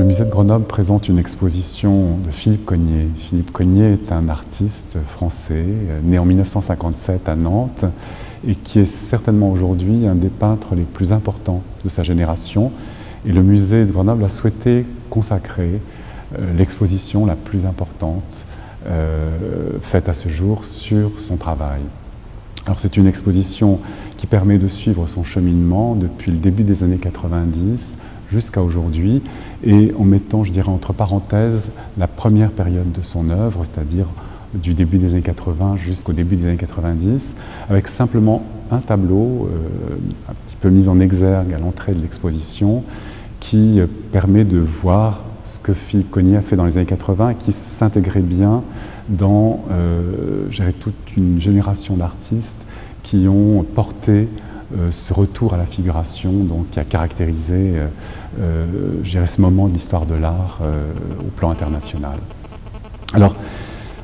musée de Grenoble présente une exposition de Philippe Cogniet. Philippe Cogniet est un artiste français, né en 1957 à Nantes, et qui est certainement aujourd'hui un des peintres les plus importants de sa génération. Et le musée de Grenoble a souhaité consacrer l'exposition la plus importante faite à ce jour sur son travail. Alors c'est une exposition qui permet de suivre son cheminement depuis le début des années 90 jusqu'à aujourd'hui, et en mettant, je dirais, entre parenthèses la première période de son œuvre, c'est-à-dire du début des années 80 jusqu'au début des années 90, avec simplement un tableau un petit peu mis en exergue à l'entrée de l'exposition, qui permet de voir ce que Philippe Cogniet a fait dans les années 80 et qui s'intégrait bien dans je dirais, toute une génération d'artistes qui ont porté ce retour à la figuration, donc, qui a caractérisé je dirais, ce moment de l'histoire de l'art au plan international. Alors,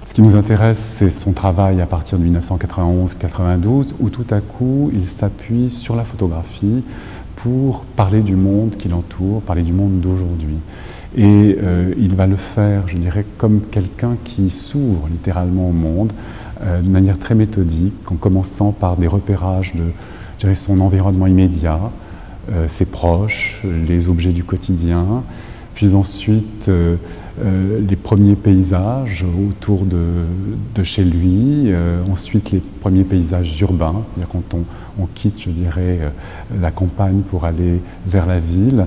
ce qui nous intéresse, c'est son travail à partir de 1991-92, où tout à coup, il s'appuie sur la photographie pour parler du monde qui l'entoure, parler du monde d'aujourd'hui. Et il va le faire, je dirais, comme quelqu'un qui s'ouvre littéralement au monde, de manière très méthodique, en commençant par des repérages de, je dirais, son environnement immédiat, ses proches, les objets du quotidien, puis ensuite les premiers paysages autour de chez lui, ensuite les premiers paysages urbains, c'est-à-dire quand on quitte, je dirais, la campagne pour aller vers la ville,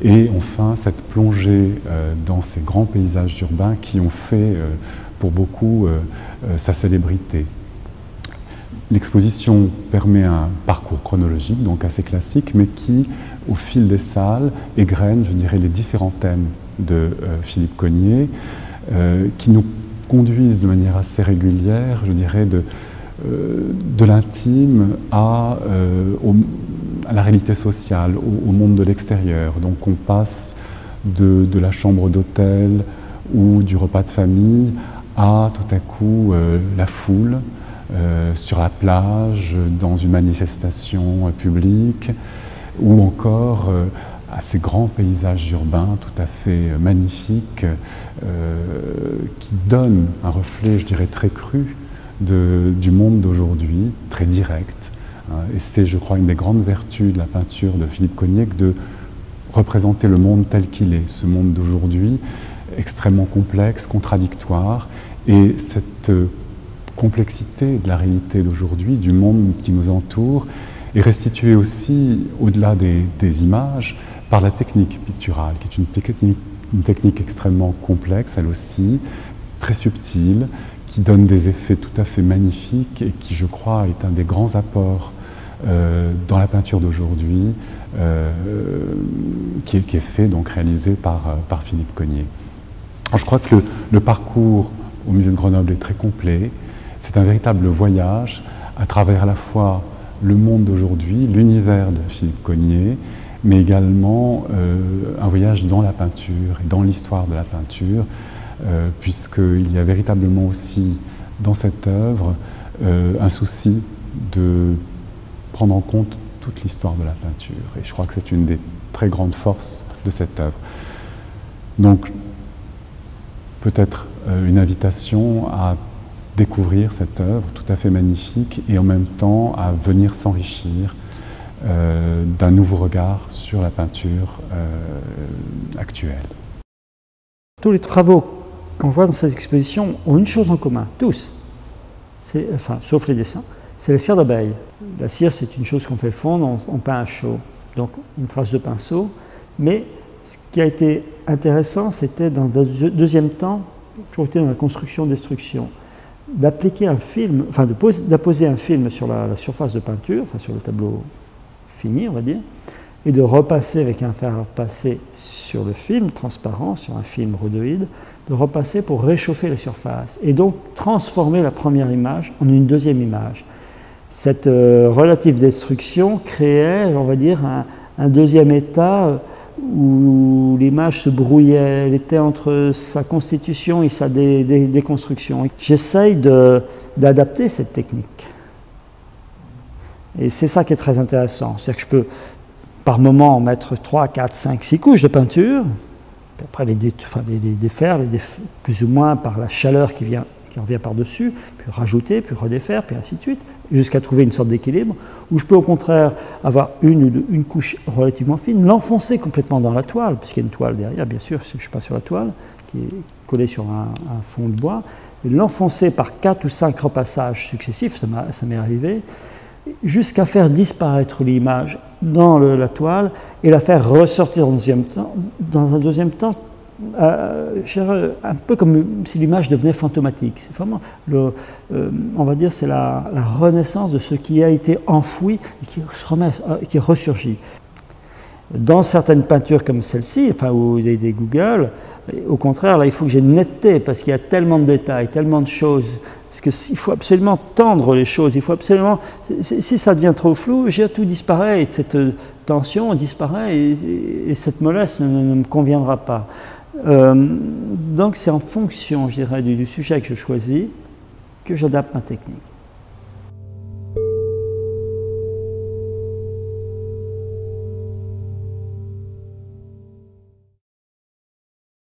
et enfin cette plongée dans ces grands paysages urbains qui ont fait pour beaucoup sa célébrité. L'exposition permet un parcours chronologique, donc assez classique, mais qui, au fil des salles, égrène, je dirais, les différents thèmes de Philippe Cogniet, qui nous conduisent de manière assez régulière, je dirais, de l'intime à la réalité sociale, au monde de l'extérieur. Donc on passe de la chambre d'hôtel ou du repas de famille à tout à coup la foule, sur la plage, dans une manifestation publique, ou encore à ces grands paysages urbains tout à fait magnifiques qui donnent un reflet, je dirais, très cru du monde d'aujourd'hui, très direct. Et c'est, je crois, une des grandes vertus de la peinture de Philippe Cogniet que de représenter le monde tel qu'il est, ce monde d'aujourd'hui, extrêmement complexe, contradictoire, et cette complexité de la réalité d'aujourd'hui, du monde qui nous entoure, est restituée aussi, au-delà des images, par la technique picturale, qui est une technique extrêmement complexe, elle aussi, très subtile, qui donne des effets tout à fait magnifiques et qui, je crois, est un des grands apports dans la peinture d'aujourd'hui, qui est fait, donc réalisé par Philippe Cogniet. Alors, je crois que le parcours au musée de Grenoble est très complet. C'est un véritable voyage à travers à la fois le monde d'aujourd'hui, l'univers de Philippe Cogniet, mais également un voyage dans la peinture et dans l'histoire de la peinture, puisqu'il y a véritablement aussi dans cette œuvre un souci de prendre en compte toute l'histoire de la peinture. Et je crois que c'est une des très grandes forces de cette œuvre. Donc, peut-être une invitation à découvrir cette œuvre tout à fait magnifique et en même temps à venir s'enrichir d'un nouveau regard sur la peinture actuelle. Tous les travaux qu'on voit dans cette exposition ont une chose en commun, tous, enfin, sauf les dessins, c'est la cire d'abeille. La cire, c'est une chose qu'on fait fondre, on peint à chaud, donc une trace de pinceau, mais ce qui a été intéressant, c'était dans le deuxième temps, toujours été dans la construction-destruction, d'appliquer un film, enfin d'apposer un film sur la surface de peinture, enfin sur le tableau fini, on va dire, et de repasser avec un fer à repasser sur le film transparent, sur un film rhodoïde, de repasser pour réchauffer la surface et donc transformer la première image en une deuxième image. Cette relative destruction créait, on va dire, un deuxième état où l'image se brouillait, elle était entre sa constitution et sa déconstruction. J'essaye d'adapter cette technique. Et c'est ça qui est très intéressant. C'est-à-dire que je peux, par moment, mettre 3, 4, 5, 6 couches de peinture, puis après les défaire, plus ou moins par la chaleur qui revient par-dessus, puis rajouter, puis redéfaire, puis ainsi de suite, jusqu'à trouver une sorte d'équilibre, où je peux au contraire avoir une couche relativement fine, l'enfoncer complètement dans la toile, puisqu'il y a une toile derrière, bien sûr, je ne suis pas sur la toile, qui est collée sur un fond de bois, et l'enfoncer par 4 ou 5 repassages successifs, ça m'est arrivé, jusqu'à faire disparaître l'image dans la toile et la faire ressortir dans un deuxième temps, un peu comme si l'image devenait fantomatique. C'est vraiment, on va dire, c'est la renaissance de ce qui a été enfoui et qui ressurgit. Dans certaines peintures comme celle-ci, enfin, ou des Google, au contraire, là, il faut que j'ai une netteté, parce qu'il y a tellement de détails, tellement de choses, parce qu'il faut absolument tendre les choses, il faut absolument, si ça devient trop flou, tout disparaît, et cette tension disparaît, et cette mollesse ne me conviendra pas. Donc c'est en fonction, je dirais, du sujet que je choisis, que j'adapte ma technique.